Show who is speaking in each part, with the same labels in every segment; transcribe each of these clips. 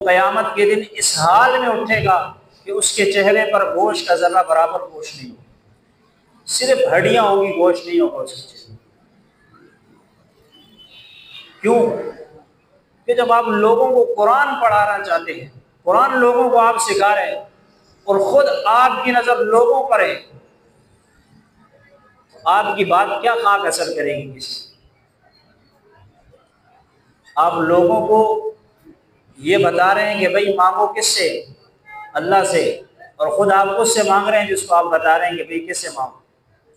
Speaker 1: قیامت کے دن اس حال میں اٹھے گا کہ اس کے چہرے پر گوشت کا ذرہ برابر گوشت نہیں ہوگا، صرف ہڈیاں ہوگی، گوشت نہیں ہوگا اس کے چہرے۔ کیوں؟ کہ جب آپ لوگوں کو قرآن پڑھانا چاہتے ہیں، قرآن لوگوں کو آپ سکھا رہے ہیں اور خود آپ کی نظر لوگوں پر ہے، تو آپ کی بات کیا خاک اثر کرے گی کسی؟ آپ لوگوں کو یہ بتا رہے ہیں کہ بھائی مانگو کس سے؟ اللہ سے، اور خود آپ اس سے مانگ رہے ہیں جس کو آپ بتا رہے ہیں کہ بھائی کس سے مانگو؟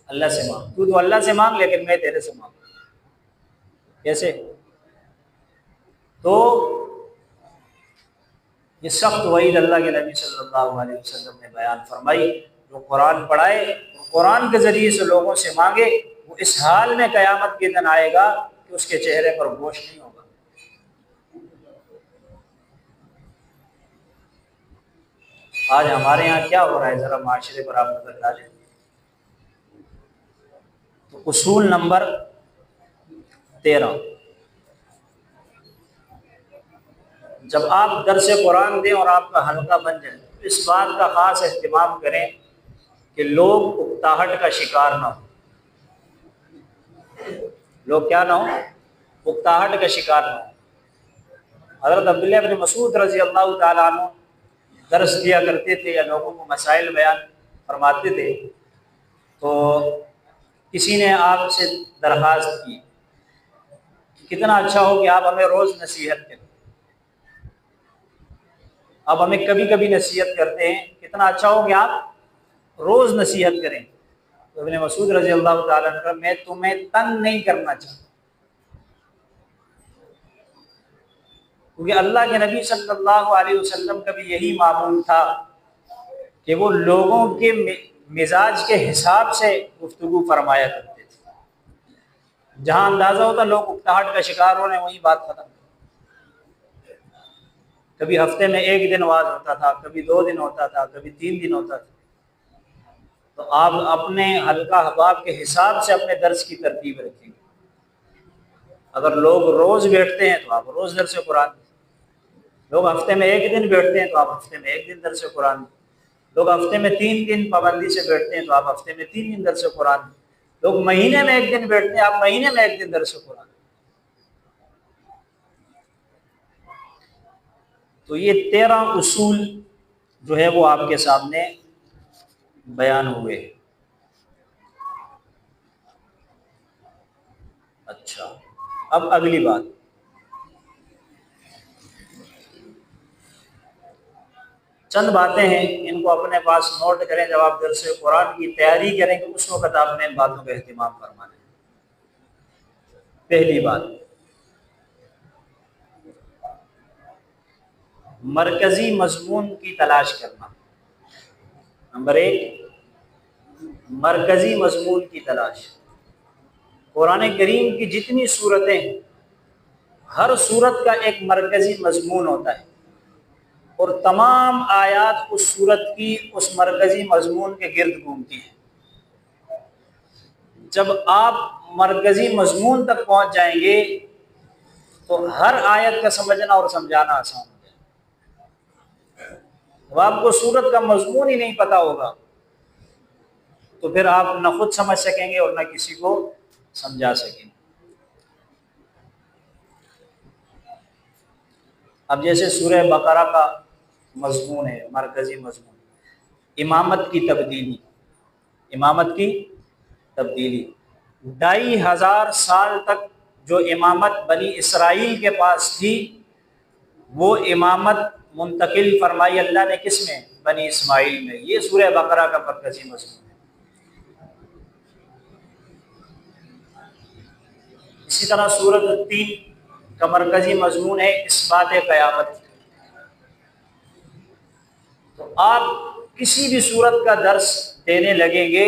Speaker 1: اللہ سے مانگ۔ تو اللہ سے مانگ لیکن میں تیرے سے مانگ، کیسے؟ تو یہ سخت وعید اللہ کے نبی صلی اللہ علیہ وسلم نے بیان فرمائی۔ جو قرآن پڑھائے، قرآن کے ذریعے سے لوگوں سے مانگے، وہ اس حال میں قیامت کے دن آئے گا کہ اس کے چہرے پر گوشت نہیں ہوگا۔ آج ہمارے یہاں کیا ہو رہا ہے، ذرا معاشرے پر آپ نظر ڈالیں۔ تو اصول نمبر 13، جب آپ درس قرآن دیں اور آپ کا حلقہ بن جائے تو اس بات کا خاص اہتمام کریں کہ لوگ اکتاہٹ کا شکار نہ ہو۔ لوگ کیا نہ ہو؟ اکتاہٹ کا شکار نہ ہو۔ حضرت عبداللہ بن مسعود رضی اللہ تعالیٰ عنہ درس دیا کرتے تھے یا لوگوں کو مسائل بیان فرماتے تھے، تو کسی نے آپ سے درخواست کی کہ کتنا اچھا ہو کہ آپ ہمیں روز نصیحت کریں، آپ ہمیں کبھی کبھی نصیحت کرتے ہیں، کتنا اچھا ہو کہ آپ روز نصیحت کریں۔ تو ابن مسعود رضی اللہ تعالیٰ عنہ، میں تمہیں تنگ نہیں کرنا چاہتا، کیونکہ اللہ کے نبی صلی اللہ علیہ وسلم کا بھی یہی معمول تھا کہ وہ لوگوں کے مزاج کے حساب سے گفتگو فرمایا کرتے تھے۔ جہاں اندازہ ہوتا لوگ اکتاہٹ کا شکار ہو رہے ہیں، وہی بات ختم۔ کبھی ہفتے میں 1 دن وعظ ہوتا تھا، کبھی 2 دن ہوتا تھا، کبھی 3 دن ہوتا تھا۔ تو آپ اپنے حلقہ احباب کے حساب سے اپنے درس کی ترتیب رکھیں۔ اگر لوگ روز بیٹھتے ہیں تو آپ روز درس قرآن دیں، لوگ ہفتے میں 1 دن بیٹھتے ہیں تو آپ ہفتے میں 1 دن درس قرآن دیں، لوگ ہفتے میں 3 دن پابندی سے بیٹھتے ہیں تو آپ ہفتے میں 3 دن درس قرآن دیں، لوگ مہینے میں 1 دن بیٹھتے ہیں، آپ مہینے میں 1 دن درس قرآن دیں۔ تو یہ 13 اصول جو ہے وہ آپ کے سامنے بیان ہوئے۔ اچھا، اب اگلی بات، چند باتیں ہیں، ان کو اپنے پاس نوٹ کریں جب آپ درس قرآن کی تیاری کریں کہ اس وقت آپ نے ان باتوں کا اہتمام فرمانا ہے۔ پہلی بات، مرکزی مضمون کی تلاش کرنا۔ نمبر 1، مرکزی مضمون کی تلاش۔ قرآن کریم کی جتنی صورتیں ہیں، ہر صورت کا ایک مرکزی مضمون ہوتا ہے، اور تمام آیات اس صورت کی اس مرکزی مضمون کے گرد گھومتی ہیں۔ جب آپ مرکزی مضمون تک پہنچ جائیں گے تو ہر آیت کا سمجھنا اور سمجھانا آسان ہو جائے گا۔ جب آپ کو صورت کا مضمون ہی نہیں پتا ہوگا تو پھر آپ نہ خود سمجھ سکیں گے اور نہ کسی کو سمجھا سکیں گے۔ اب جیسے سورہ بقرہ کا مضمون ہے، مرکزی مضمون، امامت کی تبدیلی۔ امامت کی تبدیلی، 2500 سال تک جو امامت بنی اسرائیل کے پاس تھی، وہ امامت منتقل فرمائی اللہ نے کس میں؟ بنی اسماعیل میں۔ یہ سورہ بقرہ کا مرکزی مضمون ہے۔ اسی طرح سورۃ التین کا مرکزی مضمون ہے اثبات قیامت۔ تو آپ کسی بھی صورت کا درس دینے لگیں گے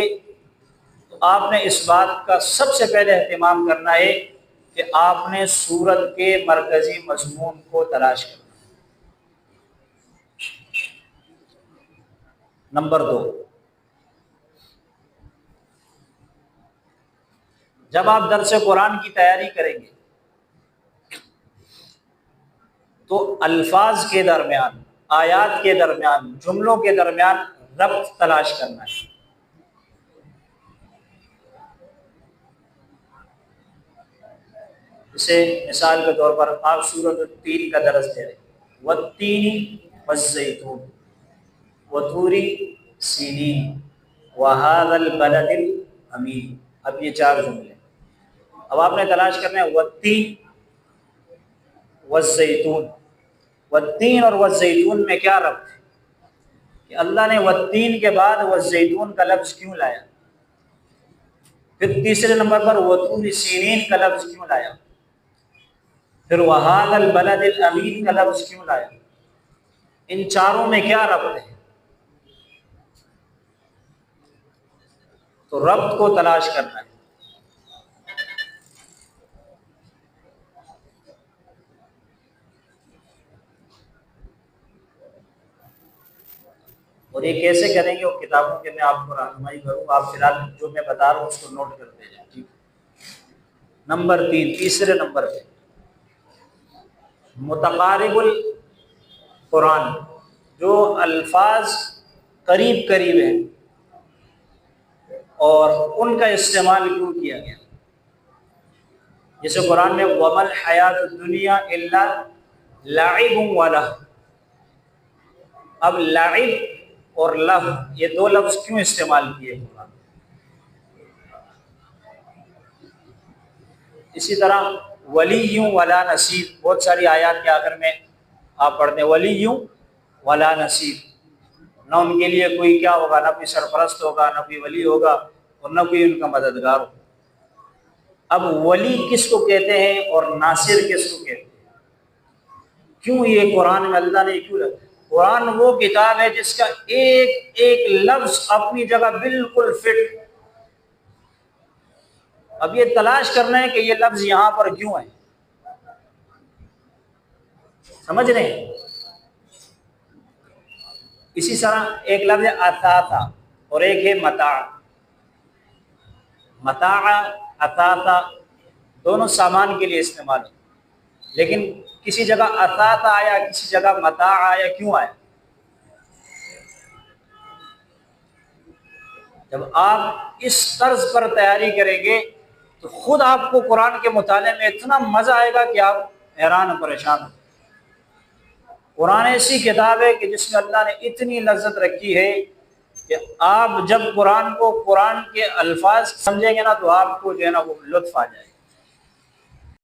Speaker 1: تو آپ نے اس بات کا سب سے پہلے اہتمام کرنا ہے کہ آپ نے سورت کے مرکزی مضمون کو تلاش کرنا۔ نمبر 2، جب آپ درس قرآن کی تیاری کریں گے تو الفاظ کے درمیان، آیات کے درمیان، جملوں کے درمیان ربط تلاش کرنا ہے۔ جیسے مثال کے طور پر آپ سورۃ التین کا درس دے رہے ہیں، والتین والزیتون وطور سینین وہذا البلد الامین۔ اب یہ 4 جملے، اب آپ نے تلاش کرنا ہے والتین والزیتون۔ والتین اور والزیتون میں کیا ربط ہے کہ اللہ نے والتین کے بعد والزیتون کا لفظ کیوں لایا؟ پھر تیسرے نمبر پر وطور سینین کا لفظ کیوں لایا؟ پھر وہذا البلد الامین کا لفظ کیوں لایا؟ ان چاروں میں کیا ربط ہے؟ تو ربط کو تلاش کرنا ہے۔ اور یہ کیسے کریں گے وہ کتابوں کے میں آپ کو رہنمائی کروں، آپ فی الحال جو میں بتا رہا ہوں اس کو نوٹ کرتے جائیں، ٹھیک؟ نمبر 3، تیسرے نمبر پہ متقارب القرآن، جو الفاظ قریب قریب ہیں اور ان کا استعمال کیوں کیا گیا؟ جیسے قرآن میں وَمَا الْحَيَاةُ الدُّنْيَا إِلَّا لَعِبٌ وَلَهْوٌ۔ اب لعب اور لہو یہ 2 لفظ کیوں استعمال کیے قرآن؟ اسی طرح ولی ولا نصیر، بہت ساری آیات کے آخر میں آپ پڑھتے ہیں ولی ولا نصیر، نہ ان کے لیے کوئی کیا ہوگا، نہ کوئی سرپرست ہوگا، نہ کوئی ولی ہوگا اور نہ کوئی ان کا مددگار ہوگا۔ اب ولی کس کو کہتے ہیں اور ناصر کس کو کہتے ہیں؟ کیوں یہ قرآن میں اللہ نے کیوں رکھا؟ قرآن وہ کتاب ہے جس کا ایک ایک لفظ اپنی جگہ بالکل فٹ۔ اب یہ تلاش کرنا ہے کہ یہ لفظ یہاں پر کیوں ہے، سمجھ رہے ہیں؟ اسی طرح ایک لفظ ہے اثاثہ اور ایک ہے متاع۔ متاع اثاثہ دونوں سامان کے لیے استعمال ہے، لیکن کسی جگہ اثاثہ آیا، کسی جگہ متاع آیا، کیوں آیا؟ جب آپ اس طرز پر تیاری کریں گے تو خود آپ کو قرآن کے مطالعے میں اتنا مزہ آئے گا کہ آپ حیران و پریشان ہوں۔ قرآن ایسی کتاب ہے کہ جس میں اللہ نے اتنی لذت رکھی ہے کہ آپ جب قرآن کو، قرآن کے الفاظ سمجھیں گے نا تو آپ کو جو ہے نا وہ لطف آ جائے گا۔